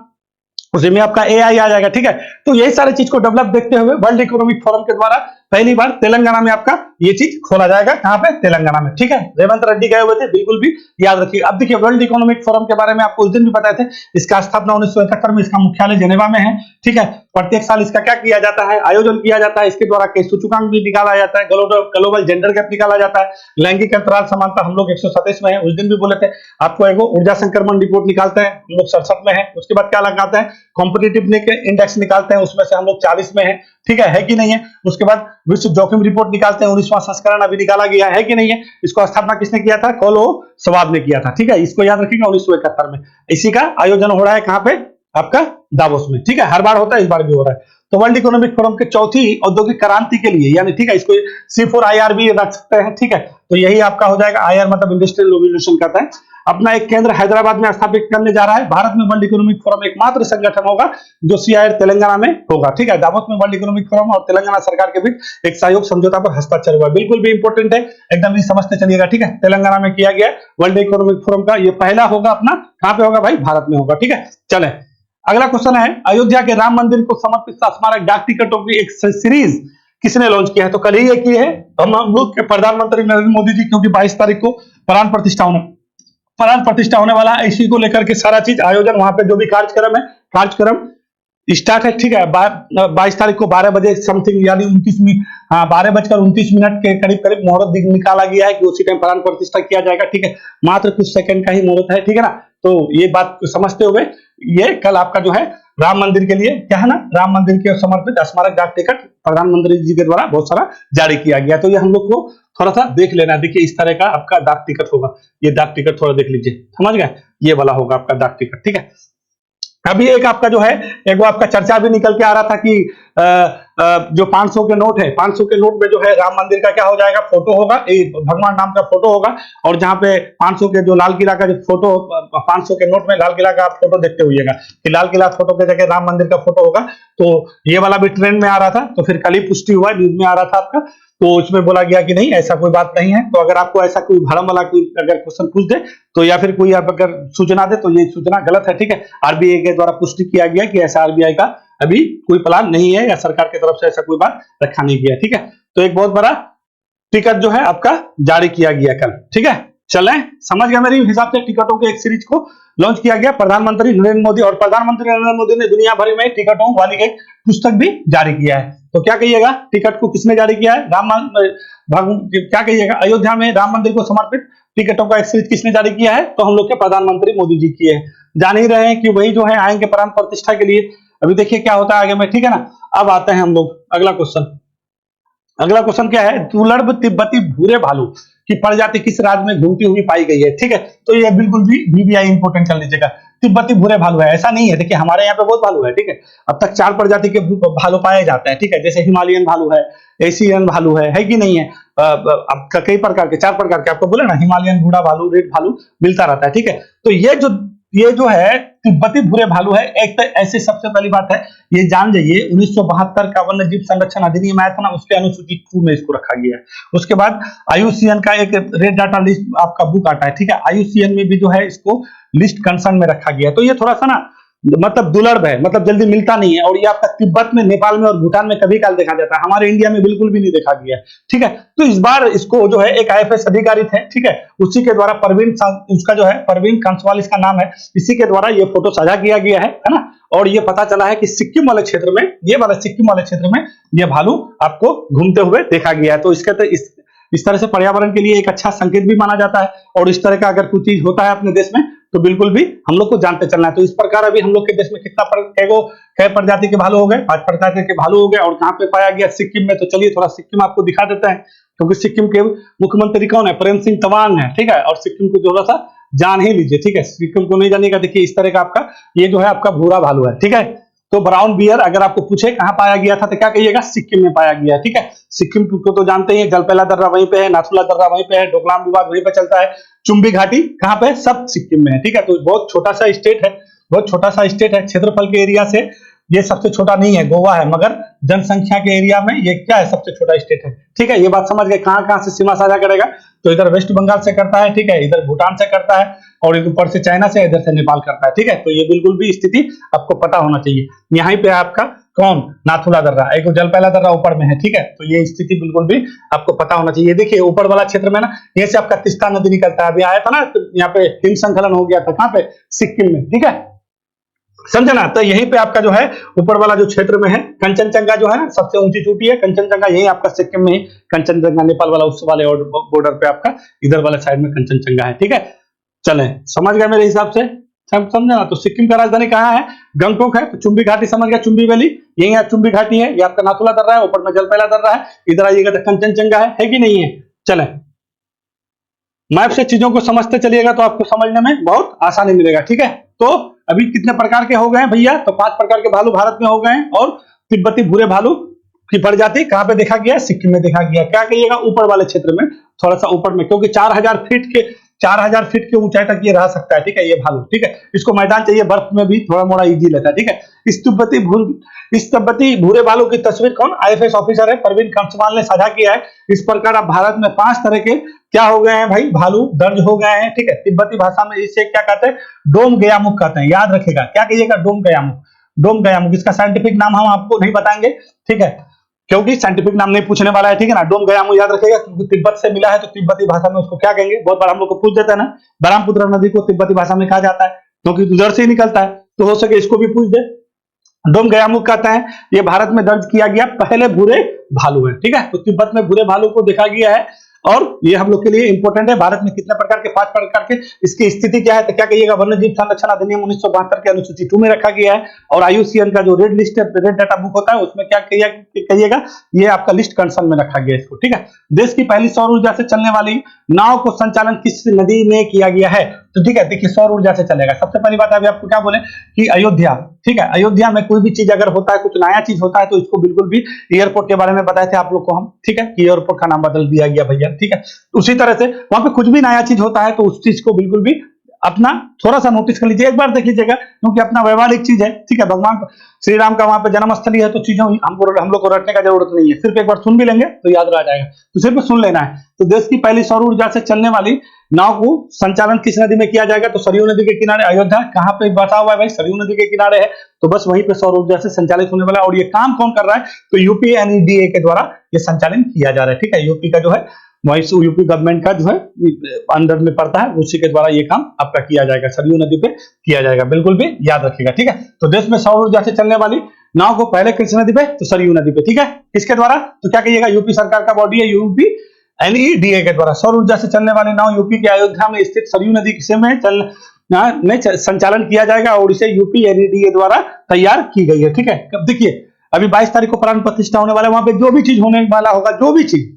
उसी में आपका एआई आ जाएगा। ठीक है, तो यही सारी चीज को डेवलप देखते हुए वर्ल्ड इकोनॉमिक फोरम के द्वारा पहली बार तेलंगाना में आपका ये चीज खोला जाएगा। कहां पे, तेलंगाना में। ठीक है, रेवंत रेड्डी गए हुए थे, बिल्कुल भी याद रखिए। अब देखिए, वर्ल्ड इकोनॉमिक फोरम के बारे में आपको उस दिन भी बताए थे। इसका स्थापना 1971 में, इसका मुख्यालय जेनेवा में है। ठीक है, प्रत्येक साल इसका क्या किया जाता है, आयोजन किया जाता है। इसके द्वारा कई सूचकांक भी निकाला जाता है, ग्लोबल जेंडर गैप निकाला जाता है, लैंगिक अंतराल समानता हम लोग 127 में है, उस दिन भी बोले थे आपको। एगो ऊर्जा संक्रमण रिपोर्ट निकालते हैं हम लोग 67 में है। उसके बाद क्या लगाते हैं, कॉम्पिटिटिव इंडेक्स निकालते हैं, उसमें से हम लोग 40 में है। ठीक है कि नहीं है। उसके बाद विश्व जोखिम रिपोर्ट निकालते हैं, 19वां संस्करण अभी निकाला गया है कि नहीं है। इसको स्थापना किसने किया था, कोलो स्वाब ने किया था। ठीक है, इसको याद रखिएगा, 1971 में। इसी का आयोजन हो रहा है कहां पे, आपका दावोस में। ठीक है, हर बार होता है, इस बार भी हो रहा है। तो वर्ल्ड इकोनॉमिक फोरम के चौथी औद्योगिक क्रांति के लिए, यानी ठीक है, इसको C4IR भी रख सकते हैं। ठीक है, तो यही आपका हो जाएगा। IR मतलब इंडस्ट्रियल रिवोल्यूशन कहता है। अपना एक केंद्र हैदराबाद में स्थापित करने जा रहा है। भारत में वर्ल्ड इकोनॉमिक फोरम एकमात्र संगठन होगा जो CIR तेलंगाना में होगा। ठीक है, दावोस में वर्ल्ड इकोनॉमिक फोरम और तेलंगाना सरकार के बीच एक सहयोग समझौता पर हस्ताक्षर हुआ। बिल्कुल भी इंपॉर्टेंट है, एकदम समझते चलिएगा। ठीक है, तेलंगाना में किया गया वर्ल्ड इकोनॉमिक फोरम का ये पहला होगा अपना। कहां पे होगा भाई, भारत में होगा। ठीक है, चले अगला क्वेश्चन है, अयोध्या के राम मंदिर को समर्पित स्मारक डाक टिकटों की एक सीरीज किसने लॉन्च किया है, तो कल ही ये की है हम लोग के प्रधानमंत्री नरेंद्र मोदी जी, क्योंकि 22 तारीख को प्राण प्रतिष्ठा होने वाला है। इसी को लेकर के सारा चीज आयोजन, वहां पे जो भी कार्यक्रम स्टार्ट है। ठीक है, 22 तारीख को 12 बजे समथिंग, यानी 12:29 के करीब मुहूर्त निकाला गया है कि उसी टाइम प्राण प्रतिष्ठा किया जाएगा। ठीक है, मात्र कुछ सेकंड का ही मुहूर्त है। ठीक है ना, तो ये बात समझते हुए ये कल आपका जो है राम मंदिर के लिए क्या है ना, राम मंदिर के समर्पित स्मारक डाक टिकट प्रधानमंत्री जी के द्वारा बहुत सारा जारी किया गया। तो ये हम लोग को थोड़ा सा देख लेना। देखिए, इस तरह का आपका डाक टिकट होगा। ये डाक टिकट थोड़ा देख लीजिए, समझ गए, ये वाला होगा आपका डाक टिकट। ठीक है, अभी एक आपका जो है, एक वो आपका चर्चा भी निकल के आ रहा था कि जो 500 के नोट है, 500 के नोट में जो है राम मंदिर का क्या हो जाएगा, फोटो होगा, भगवान नाम का फोटो होगा। और जहां पे 500 के जो लाल किला का जो फोटो, 500 के नोट में लाल किला का आप फोटो देखते हुएगा कि लाल किला फोटो के जगह राम मंदिर का फोटो होगा। तो ये वाला भी ट्रेंड में आ रहा था, तो फिर कल ही पुष्टि हुआ, न्यूज में आ रहा था आपका। तो उसमें बोला गया कि नहीं, ऐसा कोई बात नहीं है। तो अगर आपको ऐसा कोई भरम वाला कोई अगर क्वेश्चन पूछ दे, तो या फिर कोई आप अगर सूचना दे, तो ये सूचना गलत है। ठीक है, आरबीआई के द्वारा पुष्टि किया गया कि ऐसा आरबीआई का अभी कोई प्लान नहीं है, या सरकार की तरफ से ऐसा कोई बात रखा नहीं गया। ठीक है, तो एक बहुत बड़ा टिकट जो है आपका जारी किया गया कल। ठीक है, चलें, समझ गया मेरे हिसाब से। टिकटों के एक सीरीज को लॉन्च किया गया प्रधानमंत्री नरेंद्र मोदी, और प्रधानमंत्री नरेंद्र मोदी ने दुनिया भर में टिकटों वाली एक पुस्तक भी जारी किया है। तो क्या कहिएगा, टिकट को किसने जारी किया है, क्या कहिएगा, अयोध्या में राम मंदिर को समर्पित टिकटों का एक सीरीज किसने जारी किया है, तो हम लोग के प्रधानमंत्री मोदी जी किए हैं। जान ही रहे हैं कि वही जो है आएंगे प्राण प्रतिष्ठा के लिए। अभी देखिए क्या होता है आगे में। ठीक है ना, अब आते हैं हम लोग अगला क्वेश्चन क्या है, दुर्लभ तिब्बती भूरे भालू की प्रजाति किस राज्य में घूमती हुई पाई गई है। ठीक है, तो ये बिल्कुल भी VVI इंपोर्टेंट चल लीजिएगा। तिब्बती भूरे भालू है, ऐसा नहीं है। देखिए, हमारे यहाँ पे बहुत भालू है। ठीक है, अब तक 4 प्रजाति के भालू पाए जाते हैं। ठीक है, जैसे हिमालयन भालू है, एशियन भालू है कि नहीं है। अब कई प्रकार के, 4 प्रकार के आपको बोले ना, हिमालयन, बूढ़ा भालू, रेड भालू मिलता रहता है। ठीक है, तो ये जो है तिब्बती भूरे भालू है। एक तो ऐसे सबसे पहली बात है, ये जान जाइए 1972 का वन्य जीव संरक्षण अधिनियम आया था ना, उसके अनुसूची 2 में इसको रखा गया है। उसके बाद IUCN का एक रेड डाटा लिस्ट आपका बुक आता है। ठीक है, IUCN में भी जो है इसको लिस्ट कंसर्न में रखा गया है। तो ये थोड़ा सा ना मतलब दुर्लभ है, मतलब जल्दी मिलता नहीं है। और ये आपका तिब्बत में, नेपाल में और भूटान में कभी काल देखा जाता है, हमारे इंडिया में बिल्कुल भी नहीं देखा गया है। ठीक है, तो इस बार इसको जो है एक IFS अधिकारी थे, ठीक है, उसी के द्वारा उसका जो है परवीन कंसवाल इसका नाम है, इसी के द्वारा ये फोटो साझा किया गया है ना। और ये पता चला है कि सिक्किम वाले क्षेत्र में, ये वाले सिक्किम वाले क्षेत्र में ये भालू आपको घूमते हुए देखा गया है। तो इसके इस तरह से पर्यावरण के लिए एक अच्छा संकेत भी माना जाता है। और इस तरह का अगर कुछ चीज होता है अपने देश में तो बिल्कुल भी हम लोग को जानते चलना है। तो इस प्रकार अभी हम लोग के देश में कितना कै प्रजाति के भालू हो गए, 5 प्रजाति के भालू हो गए। और कहाँ पे पाया गया, सिक्किम में। तो चलिए थोड़ा सिक्किम आपको दिखा देते हैं, क्योंकि सिक्किम के मुख्यमंत्री कौन है, प्रेम सिंह तवांग है, ठीक है। और सिक्किम को थोड़ा सा जान ही लीजिए, ठीक है। सिक्किम को नहीं जानिएगा, देखिए इस तरह का आपका ये जो है आपका भूरा भालू है, ठीक है। तो ब्राउन बियर अगर आपको पूछे कहां पाया गया था तो क्या कहिएगा, सिक्किम में पाया गया, ठीक है। सिक्किम को तो जानते हैं, जलपेला दर्रा वहीं पे है, नाथुला दर्रा वहीं पे है, डोकलाम विवाद वहीं पे चलता है, चुंबी घाटी कहां पे है, सब सिक्किम में है, ठीक है। तो बहुत छोटा सा स्टेट है, बहुत छोटा सा स्टेट है। क्षेत्रफल के एरिया से ये सबसे छोटा नहीं है, गोवा है, मगर जनसंख्या के एरिया में ये क्या है, सबसे छोटा स्टेट है, ठीक है। ये बात समझ गए। कहां से सीमा साझा करेगा, तो इधर वेस्ट बंगाल से करता है, ठीक है, इधर भूटान से करता है, और ऊपर से चाइना से, इधर से नेपाल करता है, ठीक है। तो ये बिल्कुल भी स्थिति आपको पता होना चाहिए। यहाँ पे आपका कौन, नाथुला दर्रा, एक जलपेला दर्रा ऊपर में है, ठीक है। तो ये स्थिति बिल्कुल भी आपको पता होना चाहिए। देखिए ऊपर वाला क्षेत्र में ना, ये से आपका तीस्ता नदी निकलता है, अभी आया था ना, तो यहाँ पे हिमस्खलन हो गया था, कहाँ पे, सिक्किम में, ठीक है, समझे ना। तो यहीं पे आपका जो है ऊपर वाला जो क्षेत्र में है, कंचनजंगा जो है ना, सबसे ऊंची चोटी है कंचनजंगा, यही आपका सिक्किम में ही कंचनजंगा, नेपाल वाला उस वाले बॉर्डर पे आपका इधर वाले साइड में कंचनजंगा है, ठीक है। चले समझ गए मेरे हिसाब से, समझे ना। तो सिक्किम का राजधानी कहाँ है, गंगटोक है। तो चुंबी घाटी समझ गया, चुंबी वैली, यही चुंबी घाटी है, ये आपका नाथुला दर्रा है, ऊपर में जलपेला दर्रा है, इधर आइएगा तो कंचनजंगा है कि नहीं है। चले मैप से चीजों को समझते चलिएगा तो आपको समझने में बहुत आसानी मिलेगा, ठीक है। तो अभी कितने प्रकार के हो गए हैं भैया, तो 5 प्रकार के भालू भारत में हो गए हैं। और तिब्बती भूरे भालू की प्रजाति कहां पे देखा गया, सिक्किम में देखा गया। क्या कहिएगा, ऊपर वाले क्षेत्र में, थोड़ा सा ऊपर में, क्योंकि 4000 फीट के ऊंचाई तक ये रह सकता है, ठीक है, ये भालू, ठीक है। इसको मैदान चाहिए, बर्फ में भी थोड़ा मोड़ा इजी लेता है, ठीक है। इस तिब्बती भूरे भालू की तस्वीर कौन, आईएफएस ऑफिसर है परवीन कंसवाल ने साझा किया है। इस प्रकार अब भारत में 5 तरह के क्या हो गए हैं भाई, भालू दर्ज हो गए हैं, ठीक है। तिब्बती भाषा में इसे क्या कहते हैं, डोम गयामुख कहते हैं, याद रखेगा। क्या कहिएगा, डोम गयामुख, डोम गयामुख। इसका साइंटिफिक नाम हम आपको नहीं बताएंगे, ठीक है, क्योंकि साइंटिफिक नाम नहीं पूछने वाला है, ठीक है ना। डोम गयामुख याद रखेगा, क्योंकि तिब्बत से मिला है, तो तिब्बती भाषा में उसको क्या कहेंगे, बहुत बार हम लोग को पूछ देता है ना, ब्रह्मपुत्र नदी को तिब्बती भाषा में कहा जाता है, क्योंकि उधर से ही निकलता है। तो हो सके इसको भी पूछ दे। डोम गयामुख कहते हैं, ये भारत में दर्ज किया गया पहले भूरे भालू है, ठीक है। तो तिब्बत में भूरे भालू को देखा गया है, और ये हम लोग के लिए इंपॉर्टेंट है। भारत में कितने प्रकार के, 5 प्रकार के, इसकी स्थिति क्या है, तो क्या कहिएगा, वन्यजीव संरक्षण अधिनियम 1972 के अनुसूची 2 में रखा गया है। और आईयूसीएन का जो red list, red data book होता है, उसमें क्या कहिएगा, ये आपका लिस्ट कंसर्न में रखा गया इसको, ठीक है। देश की पहली सौर ऊर्जा से चलने वाली नाव को संचालन किस नदी में किया गया है, तो ठीक है, देखिए सौर ऊर्जा से चलेगा। सबसे पहली बात अभी आपको क्या बोले कि अयोध्या, ठीक है, अयोध्या में कोई भी चीज अगर होता है, कुछ नया चीज होता है, तो इसको बिल्कुल भी, एयरपोर्ट के बारे में बताए थे आप लोग को हम, ठीक है, कि एयरपोर्ट का नाम बदल दिया गया भैया, ठीक है। उसी तरह से वहां पे कुछ भी नया चीज होता है, तो उस चीज को बिल्कुल भी अपना थोड़ा सा नोटिस कर लीजिए, एक बार देख लीजिएगा, क्योंकि अपना व्यवहारिक चीज है, ठीक है। भगवान श्री राम का वहां पे जन्मस्थली है, तो चीजों हम लोग को रटने का जरूरत नहीं है, सिर्फ एक बार सुन भी लेंगे तो याद रह जाएगा, तो सिर्फ सुन लेना है। तो देश की पहली सौर ऊर्जा से चलने वाली नाव को संचालन किस नदी में किया जाएगा, तो सरयू नदी के किनारे। अयोध्या कहां पे बसा हुआ है भाई, सरयू नदी के किनारे है, तो बस वहीं पे सौर ऊर्जा से संचालित होने वाला है। और ये काम कौन कर रहा है, तो यूपी एनईडीए के द्वारा ये संचालन किया जा रहा है, ठीक है। यूपी का जो है, वही यूपी गवर्नमेंट का जो है अंडर में पड़ता है, उसी के द्वारा ये काम आपका किया जाएगा, सरयू नदी पे किया जाएगा, बिल्कुल भी याद रखिएगा, ठीक है। तो देश में सौर ऊर्जा से चलने वाली नाव को पहले किस नदी पे, तो सरयू नदी पे, ठीक है। किसके द्वारा, तो क्या कहिएगा, यूपी सरकार का बॉडी है, यूपी एनईडीए के द्वारा सौर ऊर्जा से चलने वाली नाव यूपी के अयोध्या में स्थित सरयू नदी में संचालन किया जाएगा, और इसे यूपी एनईडीए द्वारा तैयार की गई है, ठीक है। अब देखिए अभी 22 तारीख को प्राण प्रतिष्ठा होने वाला है, वहां पे जो भी चीज होने वाला होगा, जो भी चीज,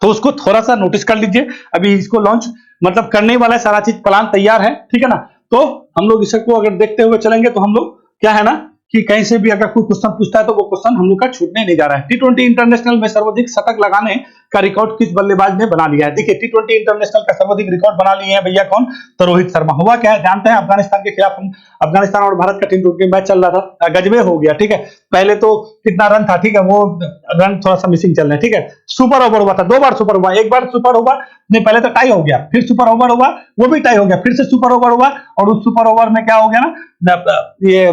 तो उसको थोड़ा सा नोटिस कर लीजिए। अभी इसको लॉन्च मतलब करने वाला है, सारा चीज प्लान तैयार है, ठीक है ना। तो हम लोग इसको अगर देखते हुए चलेंगे, तो हम लोग क्या है ना, कि कहीं से भी अगर कोई क्वेश्चन पूछता है, तो वो क्वेश्चन हम लोग का छूटने नहीं जा रहा है। टी20 इंटरनेशनल में सर्वाधिक शतक लगाने का रिकॉर्ड किस बल्लेबाज ने बना लिया है। देखिए टी20 इंटरनेशनल का सर्वाधिक रिकॉर्ड बना लिए हैं भैया, कौन, तो रोहित शर्मा। हुआ क्या है जानते हैं, अफगानिस्तान के खिलाफ अफगानिस्तान और भारत का टी20 मैच चल रहा था, गजबे हो गया, ठीक है। पहले तो कितना रन था, ठीक है, वो रन थोड़ा सा मिसिंग चल रहे हैं, ठीक है। सुपर ओवर हुआ था, 2 बार सुपर ओवर, एक बार सुपर ओवर नहीं, पहले तो टाई हो गया, फिर सुपर ओवर हुआ, वो भी टाई हो गया, फिर से सुपर ओवर हुआ, और उस सुपर ओवर में क्या हो गया ना, ये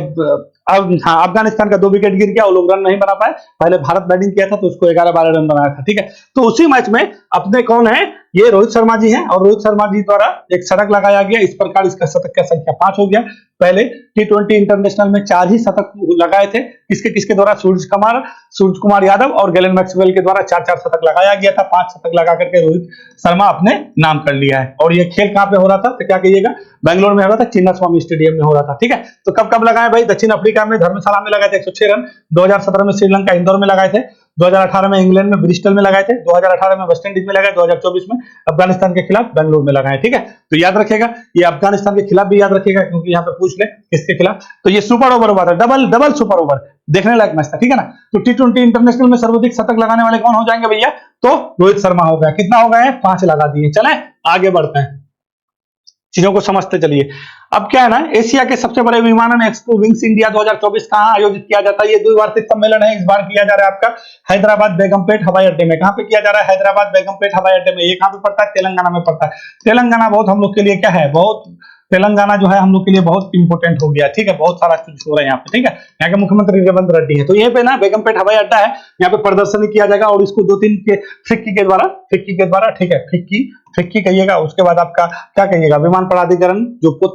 हाँ, अफगानिस्तान का 2 विकेट गिर गया, वो लोग रन नहीं बना पाए। पहले भारत बैटिंग किया था, तो उसको 11-12 रन बनाया था, ठीक है। तो उसी मैच में अपने कौन है, ये रोहित शर्मा जी हैं, और रोहित शर्मा जी द्वारा एक शतक लगाया गया, इस प्रकार इसका शतक का संख्या 5 हो गया। पहले T20 इंटरनेशनल में 4 ही शतक लगाए थे। किसके किसके द्वारा? सूरज कुमार यादव और गैलेन मैक्सवेल के द्वारा 4-4 शतक लगाया गया था। 5 शतक लगा करके रोहित शर्मा अपने नाम कर लिया है। और ये खेल कहां पे हो रहा था? तो क्या कहिएगा, बेंगलोर में हो रहा था, चिन्नास्वामी स्टेडियम में हो रहा था। ठीक है, तो कब कब लगाए भाई? दक्षिण अफ्रीका में धर्मशाला में लगाए थे 106 रन, 2017 में श्रीलंका इंदौर में लगाए थे, 2018 में इंग्लैंड में ब्रिस्टल में लगाए थे, 2018 में वेस्ट इंडीज में लगाए, 2024 में अफगानिस्तान के खिलाफ बेंगलुरु में लगाए। ठीक है, तो याद रखेगा, ये अफगानिस्तान के खिलाफ भी याद रखेगा, क्योंकि यहाँ पे पूछ ले किसके खिलाफ। तो ये सुपर ओवर हुआ था, डबल सुपर ओवर, देखने लायक मैच था। ठीक है ना। तो T20 इंटरनेशनल में सर्वाधिक शतक लगाने वाले कौन हो जाएंगे भैया? तो रोहित शर्मा हो गया। कितना हो गए? 5 लगा दिए। चले आगे बढ़ते हैं, चीजों को समझते चलिए। अब क्या है ना, एशिया के सबसे बड़े विमानन एक्सपो विंग्स इंडिया 2024 कहां आयोजित किया जाता है? ये द्विवार्षिक सम्मेलन है। इस बार किया जा रहा है आपका हैदराबाद बेगमपेट हवाई अड्डे में। कहां पे किया जा रहा है? हैदराबाद बेगमपेट हवाई अड्डे में। ये कहां पे पड़ता है? तेलंगाना में पड़ता है। तेलंगाना बहुत हम लोग के लिए क्या है, बहुत तेलंगाना जो है हम लोग के लिए बहुत इंपॉर्टेंट हो गया। ठीक है, बहुत सारा चीज हो रहा है यहाँ पे। ठीक है, यहाँ के मुख्यमंत्री रेवंत रेड्डी है। तो यहाँ पे ना बेगमपेट हवाई अड्डा है, यहाँ पे प्रदर्शनी किया जाएगा और इसको 2-3 के फिक्की के द्वारा ठीक है, फिक्की कहिएगा। उसके बाद आपका क्या कहिएगा, विमान प्राधिकरण, जो पोत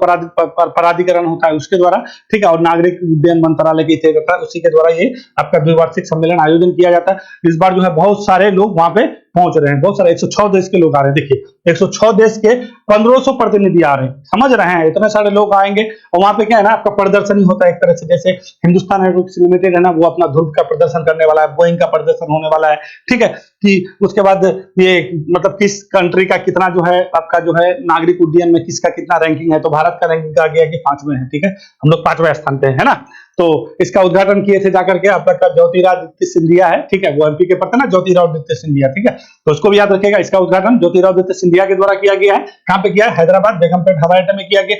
प्राधिकरण होता है उसके द्वारा। ठीक है, और नागरिक उड्डयन मंत्रालय की उसी के द्वारा ये आपका द्विवार्षिक सम्मेलन आयोजन किया जाता है। इस बार जो है बहुत सारे लोग वहां पे पहुंच रहे हैं, बहुत सारे 106 देश के लोग आ रहे हैं। देखिए 106 देश के 1500 प्रतिनिधि आ रहे हैं, समझ रहे हैं, इतने सारे लोग आएंगे। और वहां पे क्या है ना, आपका प्रदर्शनी होता है एक तरह से, जैसे हिंदुस्तान एरोनॉटिक्स लिमिटेड है ना, वो अपना ध्रुव का प्रदर्शन करने वाला है, बोइंग का प्रदर्शन होने वाला है। ठीक है, कि उसके बाद ये मतलब किस कंट्री का कितना जो है आपका जो है नागरिक उड्डयन में किसका कितना रैंकिंग है। तो भारत का रैंकिंग आ गया कि 5वें है। ठीक है, हम लोग 5वें स्थान पे है ना। तो इसका उद्घाटन किए थे जाकर के आपका ज्योतिरादित्य सिंधिया है। ठीक है, वो MP के पता ना, ज्योतिरादित्य सिंधिया। ठीक है, तो उसको भी याद रखेगा। इसका उद्घाटन ज्योतिरादित्य सिंधिया के द्वारा किया गया है। कहां पे किया है? हैदराबाद बेगमपेट हवाई अड्डे में किया गया।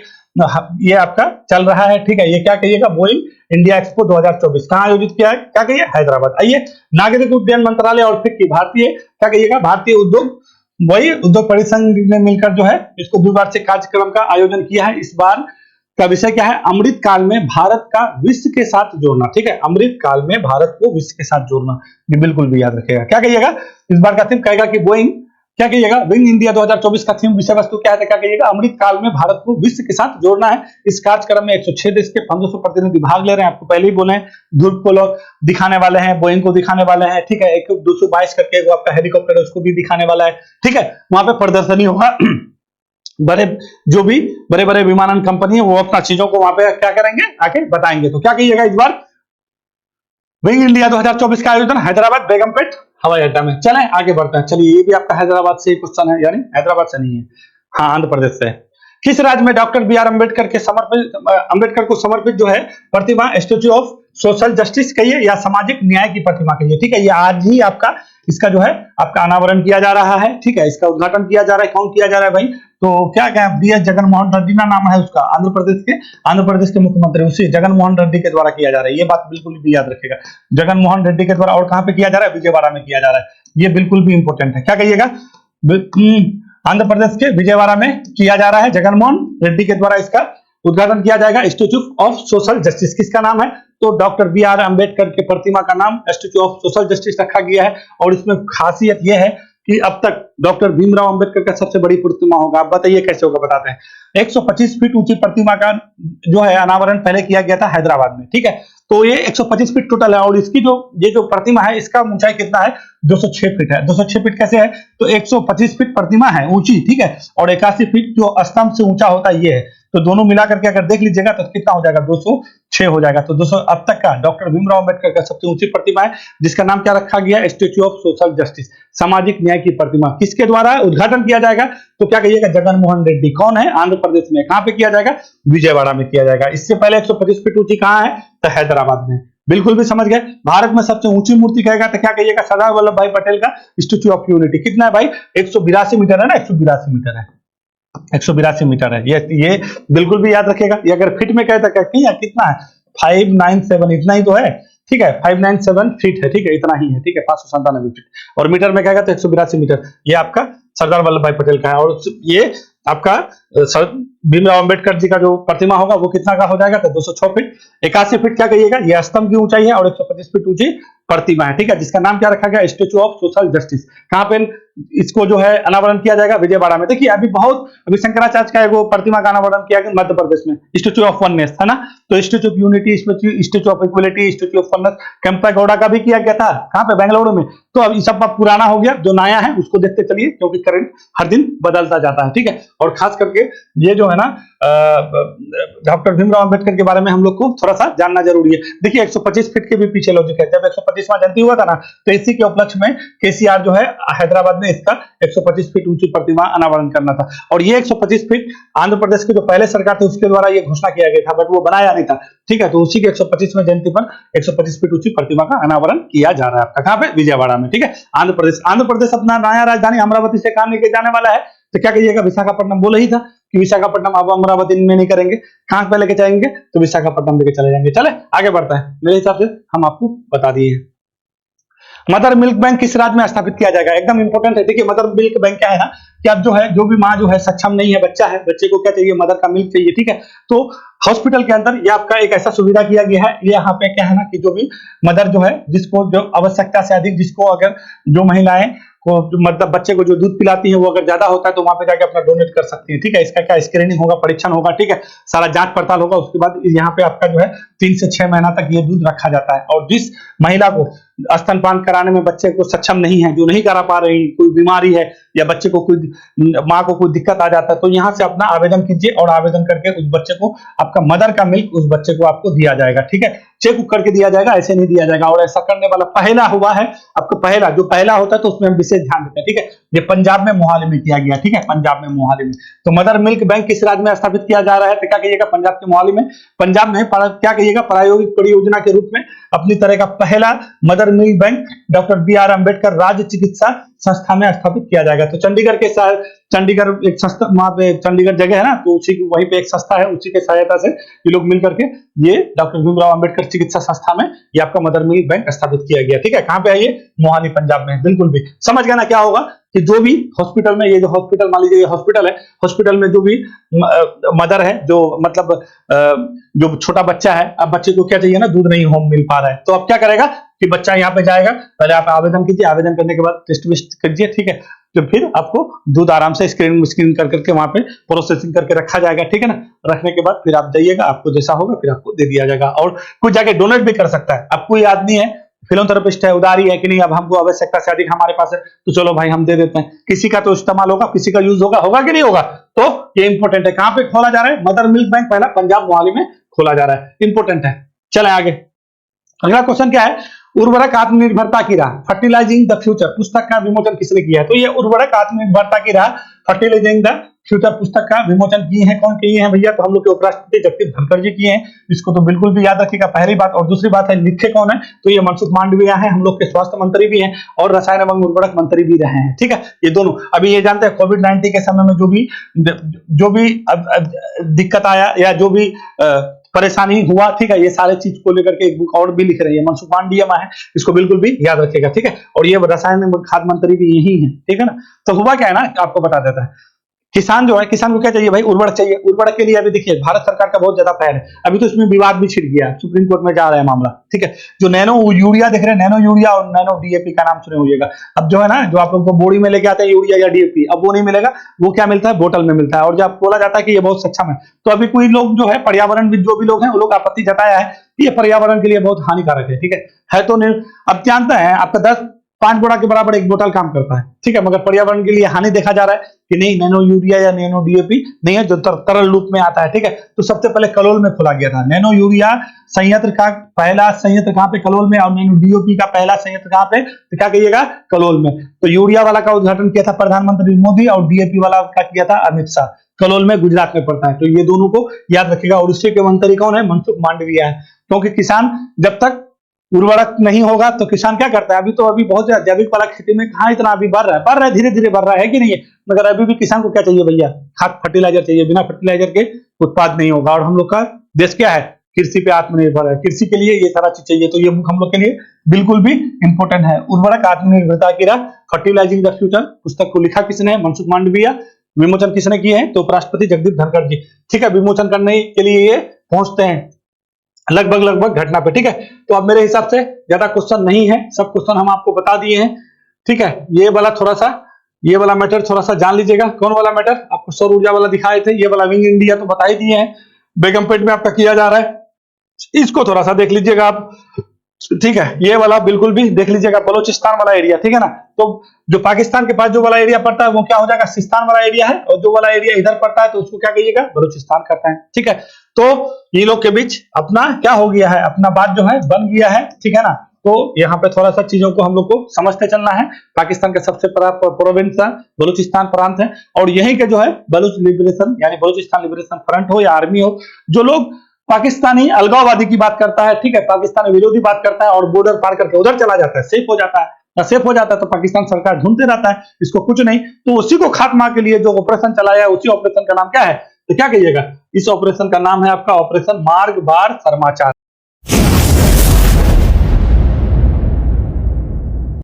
ये आपका चल रहा है। ठीक है, ये क्या कहिएगा, बोइंग इंडिया एक्सपो 2024 कहां आयोजित किया है? क्या कहिए? हैदराबाद। आइए, नागरिक उड्डयन मंत्रालय और फिक्की, भारतीय क्या कहिएगा, भारतीय उद्योग परिसंघ ने मिलकर जो है इसको द्विवार्षिक कार्यक्रम का आयोजन किया है। इस बार का विषय क्या है? अमृत काल में भारत का विश्व के साथ जोड़ना। ठीक है, अमृत काल में भारत को विश्व के साथ जोड़ना, ये बिल्कुल भी याद रखेगा। क्या कहिएगा? इस बार का थीम कहेगा कि बोइंग क्या कहिएगा, विंग इंडिया 2024 का थीम विषय वस्तु क्या है? क्या कहिएगा? अमृत काल में भारत को विश्व के साथ जोड़ना है। इस कार्यक्रम में 106 देश के 1500 प्रतिनिधि भाग ले रहे हैं। आपको पहले ही बोले, ध्रुव को लोग दिखाने वाले हैं, बोइंग को दिखाने वाले हैं। ठीक है, एक 222 करके वो आपका हेलीकॉप्टर है, उसको भी दिखाने वाला है। ठीक है, वहां पे प्रदर्शनी होगा। जो भी बड़े बड़े विमानन कंपनी है वो अपना चीजों को वहां पे क्या करेंगे, आके बताएंगे। तो क्या कहिएगा इस बार? विंग इंडिया 2024 का आयोजन हैदराबाद बेगमपेट हवाई अड्डा में। चलें आगे बढ़ते हैं। चलिए, ये भी आपका हैदराबाद से क्वेश्चन है, यानी हैदराबाद से नहीं है, हाँ आंध्र प्रदेश से है। किस राज्य में डॉक्टर B.R. अम्बेडकर को समर्पित जो है प्रतिमा, स्टैच्यू ऑफ सोशल जस्टिस कहिए या सामाजिक न्याय की प्रतिमा कहिए। ठीक है, ये आज ही आपका इसका जो है आपका अनावरण किया जा रहा है। ठीक है, इसका उद्घाटन किया जा रहा है। कौन किया जा रहा है भाई? तो क्या क्या BS जगनमोहन रेड्डी ना नाम है उसका, आंध्र प्रदेश के मुख्यमंत्री, उसी जगनमोहन रेड्डी के द्वारा किया जा रहा है। ये बात बिल्कुल भी याद रखेगा, जगनमोहन रेड्डी के द्वारा। और कहां पे किया जा रहा है? विजयवाड़ा में किया जा रहा है। ये बिल्कुल भी इंपॉर्टेंट है। क्या कहिएगा? आंध्र प्रदेश के विजयवाड़ा में किया जा रहा है, जगनमोहन रेड्डी के द्वारा इसका उद्घाटन किया जाएगा। स्टैच्यू ऑफ सोशल जस्टिस किसका नाम है? तो डॉक्टर B.R. अम्बेडकर के प्रतिमा का नाम स्टैच्यू ऑफ सोशल जस्टिस रखा गया है। और इसमें खासियत यह है कि अब तक डॉक्टर भीमराव अंबेडकर का सबसे बड़ी प्रतिमा होगा। आप बताइए कैसे होगा, बताते हैं। 125 फीट ऊंची प्रतिमा का जो है अनावरण पहले किया गया था हैदराबाद में। ठीक है, तो ये 125 फीट टोटल है। और इसकी जो प्रतिमा है, इसका ऊंचाई कितना है? 206 फीट है। 206 फीट कैसे है? तो 125 फीट प्रतिमा है ऊंची। ठीक है, और 81 फीट जो स्तंभ से ऊंचा होता है ये है। तो दोनों मिलाकर के अगर देख लीजिएगा तो कितना हो जाएगा? 206 हो जाएगा। तो 200 अब तक का डॉक्टर भीमराव अंबेडकर का सबसे ऊंची प्रतिमा है, जिसका नाम क्या रखा गया? स्टैच्यू ऑफ सोशल जस्टिस, सामाजिक न्याय की प्रतिमा। किसके द्वारा उद्घाटन किया जाएगा? तो क्या कहिएगा? जगनमोहन रेड्डी। कौन है? आंध्र प्रदेश में। कहां पे किया जाएगा? विजयवाड़ा में किया जाएगा। इससे पहले 125 फीट ऊंची कहां है? तो हैदराबाद में। बिल्कुल भी समझ गए। भारत में सबसे ऊंची मूर्ति कहेगा तो क्या कहिएगा? सरदार वल्लभ भाई पटेल का स्टैच्यू ऑफ यूनिटी। कितना है भाई? 182 मीटर है ना, 182 मीटर है, 182 मीटर है। ये बिल्कुल भी याद रखेगा। ये अगर फिट में कहता क्या कितना है? 597, इतना ही तो है। ठीक है, 597 फीट है। ठीक है, इतना ही है। ठीक है, 597 फीट। और मीटर में कहेगा तो 182 मीटर। ये आपका सरदार वल्लभ भाई पटेल का है। और ये आपका भीमराव अंबेडकर जी का जो प्रतिमा होगा वो कितना का हो जाएगा? तो 206 फीट। 81 फीट क्या कहिएगा? ये स्तंभ की ऊंचाई है। और 125 फीट ऊंची प्रतिमा है, ठीक है, जिसका नाम क्या रखा गया, स्टेचू ऑफ सोशल जस्टिस। कहां पे इसको जो है अनावरण किया जाएगा, विजयवाड़ा में। देखिए अभी शंकराचार्य का एगो प्रतिमा का अनावरण किया गया मध्य प्रदेश में, स्टेचू ऑफ वननेस, है ना। तो statue of unity, statue of equality, statue of oneness Kempegowda का भी किया गया था, कहां पे, बेंगलुरु में। तो अब ये सब पुराना हो गया, जो नया है उसको देखते चलिए, क्योंकि करंट हर दिन बदलता जाता है, ठीक है। और खास करके ये जो है ना डॉक्टर भीमराव अंबेडकर के बारे में हम लोग को थोड़ा सा जानना जरूरी है। देखिए 125 फीट के भी पीछे लॉजिक है। जब 125वां जयंती हुआ था ना, तो इसी के उपलक्ष्य में केसीआर जो है हैदराबाद में इसका 125 फीट ऊंची प्रतिमा अनावरण करना था। और ये 125 फीट आंध्र प्रदेश की जो पहले सरकार थी उसके द्वारा ये घोषणा किया गया था, बट वो बनाया नहीं था, ठीक है। तो उसी के 125वें जयंती पर 125 फीट ऊंची प्रतिमा का अनावरण किया जा रहा है आपका, कहां पे, विजयवाड़ा में, ठीक है। आंध्र प्रदेश अपना नया राजधानी अमरावती से कहां लेके जाने वाला है, तो क्या कहिएगा, विशाखापट्टनम। बोला ही था कि विशाखापट्टनम अब अमरावती में नहीं करेंगे, कहां पे लेके जाएंगे, तो विशाखापट्टनम लेके चले जाएंगे। चले आगे बढ़ता है, मेरे हिसाब से हम आपको बता दिए। मदर मिल्क बैंक किस राज्य में स्थापित किया जाएगा, एकदम इंपॉर्टेंट है। देखिए मदर मिल्क बैंक क्या है ना, कि अब जो है, जो भी माँ जो है सक्षम नहीं है, बच्चा है, बच्चे को क्या चाहिए, मदर का मिल्क चाहिए, ठीक है। तो हॉस्पिटल के अंदर ये आपका एक ऐसा सुविधा किया गया है। ये यहाँ पे क्या है ना, कि जो भी मदर जो है, जिसको जो आवश्यकता से अधिक, जिसको अगर जो महिलाएं को मतलब बच्चे को जो दूध पिलाती है वो अगर ज्यादा होता है, तो वहां पे जाके अपना डोनेट कर सकती है, ठीक है। इसका क्या स्क्रीनिंग होगा, परीक्षण होगा, ठीक है, सारा जांच पड़ताल होगा। उसके बाद यहाँ पे आपका जो है 3 से 6 महीना तक ये दूध रखा जाता है। और जिस महिला को स्तनपान कराने में बच्चे को सक्षम नहीं है, जो नहीं करा पा रही, कोई बीमारी है या बच्चे को कोई, माँ को कोई दिक्कत आ जाता है, तो यहाँ से अपना आवेदन कीजिए और आवेदन करके उस बच्चे को, आपका मदर का मिल्क उस बच्चे को आपको दिया जाएगा, ठीक है। चेक करके दिया जाएगा, ऐसे नहीं दिया जाएगा। और ऐसा करने वाला पहला हुआ है आपका, पहला जो पहला होता है तो उसमें हम विशेष ध्यान देते हैं, ठीक है। ये पंजाब में मोहाली में किया गया, ठीक है, पंजाब में मोहाली में। तो मदर मिल्क बैंक किस राज्य में स्थापित किया जा रहा है, तो क्या कहिएगा, पंजाब के मोहाली में। पंजाब में क्या कहिएगा, प्रायोगिक परियोजना के रूप में अपनी तरह का पहला mother milk bank doctor BR Ambedkar राज्य चिकित्सा संस्था में स्थापित किया जाएगा। तो चंडीगढ़ एक संस्था, वहां पे चंडीगढ़ जगह है ना, तो उसी वहीं पे एक संस्था है, उसी के सहायता से ये लोग मिल करके ये डॉक्टर भीमराव अंबेडकर चिकित्सा संस्था में ये आपका मदर मिल्क बैंक स्थापित किया गया, ठीक है। कहां पे है ये, मोहाली पंजाब में। बिल्कुल भी समझ गया ना, क्या होगा कि जो भी हॉस्पिटल में, ये जो हॉस्पिटल मान लीजिए, ये हॉस्पिटल है, हॉस्पिटल में जो भी मदर है, जो मतलब जो छोटा बच्चा है, अब बच्चे को क्या चाहिए ना, दूध नहीं होम मिल पा रहा है, तो अब क्या करेगा कि बच्चा यहाँ पे जाएगा, पहले आप आवेदन कीजिए, आवेदन करने के बाद टेस्ट वेस्ट कीजिए, ठीक है। तो फिर आपको दूध आराम से स्क्रीन कर करके वहां पे प्रोसेसिंग करके रखा जाएगा, ठीक है ना। रखने के बाद फिर आप जाइएगा, आपको जैसा होगा फिर आपको दे दिया जाएगा। और कुछ जाके डोनेट भी कर सकता है। अब कोई आदमी है, फिलोथेरेपिस्ट है, उदारी है कि नहीं, अब हमको आवश्यकता से अधिक हमारे पास है, तो चलो भाई हम दे देते हैं। किसी का तो इस्तेमाल होगा, किसी का यूज होगा कि नहीं होगा, तो ये इंपॉर्टेंट है। कहां पे खोला जा रहा है, मदर मिल्क बैंक पहला पंजाब मोहाली में खोला जा रहा है, इंपॉर्टेंट है। चले आगे, अगला क्वेश्चन क्या है, उर्वरक आत्मनिर्भरता की राह, फर्टिलाइजिंग द फ्यूचर पुस्तक का विमोचन किसने किया है। तो ये उर्वरक आत्मनिर्भरता की राह, फर्टिलाइजिंग द फ्यूचर पुस्तक का विमोचन किए हैं, कौन किए हैं भैया, तो हम लोग के उपराष्ट्रपति जगदीप धनखड़ जी किए हैं। इसको तो बिल्कुल भी याद रखिएगा, पहली बात। और दूसरी बात है, लिखे कौन है, तो ये मनसुख मांडविया है, हम लोग के स्वास्थ्य मंत्री भी हैं और रसायन एवं उर्वरक मंत्री भी रहे हैं, ठीक है। ये दोनों अभी ये जानते हैं, कोविड-19 के समय में जो भी दिक्कत आया या जो भी परेशानी हुआ, ठीक है, ये सारे चीज को लेकर के एक बुक और भी लिख रही है, मनसुख मांडविया है, इसको बिल्कुल भी याद रखिएगा, ठीक है। और ये रसायन एवं खाद्य मंत्री भी यही है, ठीक है ना। तो हुआ क्या है ना, आपको बता देता है, किसान जो है, किसान को क्या चाहिए भाई, उर्वरक चाहिए। उर्वरक के लिए अभी देखिए भारत सरकार का बहुत ज्यादा पहल है, अभी तो इसमें विवाद भी छिड़ गया, सुप्रीम कोर्ट में जा रहा है मामला, ठीक है। जो नैनो यूरिया देख रहे हैं, नैनो यूरिया और नैनो DAP का नाम सुने होइएगा। अब जो है ना, जो आप लोग को बोरी में लेके आते हैं यूरिया या DAP, अब वो नहीं मिलेगा, वो क्या मिलता है, बोतल में मिलता है। और जब बोला जाता है कि ये बहुत सक्षम है, तो अभी कोई लोग जो है, पर्यावरण जो भी लोग हैं, वो लोग आपत्ति जताया है, ये पर्यावरण के लिए बहुत हानिकारक है, ठीक है तो नहीं। अब जानते हैं आपका 5 बोरा के बराबर एक बोतल काम करता है, ठीक है, मगर पर्यावरण के लिए हानि देखा जा रहा है कि नहीं, नैनो यूरिया या नैनो DAP नहीं है, जो तरल रूप में आता है, ठीक है। तो सबसे पहले कलोल में खोला गया था नैनो यूरिया संयंत्र का पहला संयंत्र, कहां पे, कलोल में। और नैनो DAP का पहला संयंत्र कहां पे, तो क्या कहिएगा, कलोल में। तो यूरिया वाला का उद्घाटन किया था प्रधानमंत्री मोदी और DAP वाला का किया था अमित शाह। कलोल में गुजरात में पड़ता है, तो ये दोनों को याद रखिएगा। और उसके मंत्री कौन है, मनसुख मांडविया है। क्योंकि किसान जब तक उर्वरक नहीं होगा तो किसान क्या करता है, अभी बहुत ज्यादा जैविक वाला खेती में कहाँ इतना अभी बढ़ रहा है, धीरे धीरे बढ़ रहा है कि नहीं है, मगर अभी भी किसान को क्या चाहिए भैया, खाद फर्टिलाइजर चाहिए, बिना फर्टिलाइजर के उत्पाद नहीं होगा। और हम लोग का देश क्या है, कृषि पे आत्मनिर्भर है, कृषि के लिए ये सारा चीज चाहिए। तो ये बुक हम लोग के लिए बिल्कुल भी इंपॉर्टेंट है, उर्वरक आत्मनिर्भरता की राह, फर्टिलाइजिंग द फ्यूचर। पुस्तक को लिखा किसने है, मनसुख मांडविया। विमोचन किसने किए हैं, तो उपराष्ट्रपति जगदीप धनखड़ जी, ठीक है। विमोचन करने के लिए ये पहुंचते हैं लगभग लगभग घटना पे, ठीक है। तो अब मेरे हिसाब से ज्यादा क्वेश्चन नहीं है, सब क्वेश्चन हम आपको बता दिए हैं, ठीक है। ये वाला मैटर थोड़ा सा जान लीजिएगा। कौन वाला मैटर? आपको सौर ऊर्जा वाला दिखाए थे, ये वाला विंग इंडिया तो बता ही दिए हैं, बेगमपेट में आपका किया जा रहा है, इसको थोड़ा सा देख लीजिएगा आप, ठीक है। ये वाला बिल्कुल भी देख लीजिएगा, बलोचिस्तान वाला एरिया, ठीक है ना। तो जो पाकिस्तान के पास जो वाला एरिया पड़ता है वो क्या हो जाएगा, सिस्तान वाला एरिया है, और जो वाला एरिया इधर पड़ता है तो उसको क्या कहिएगा, बलूचिस्तान कहते हैं, ठीक है। तो ये लोग के बीच अपना क्या हो गया है, अपना बात जो है बन गया है, ठीक है ना। तो यहाँ पे थोड़ा सा चीजों को हम लोग को समझते चलना है। पाकिस्तान का सबसे बड़ा प्रोविंस बलूचिस्तान प्रांत है, और यही के जो है बलूच लिबरेशन यानी बलूचिस्तान लिबरेशन फ्रंट हो या आर्मी हो, जो लोग पाकिस्तानी अलगाववादी की बात करता है, ठीक है, पाकिस्तानी विरोधी बात करता है और बॉर्डर पार करके उधर चला जाता है, सेफ हो जाता है, तो पाकिस्तान सरकार ढूंढते रहता है इसको, कुछ नहीं। तो उसी को खात्मा के लिए जो ऑपरेशन चलाया है, उसी ऑपरेशन का नाम क्या है, तो क्या कहिएगा, इस ऑपरेशन का नाम है आपका ऑपरेशन मार्ग बार समाचार।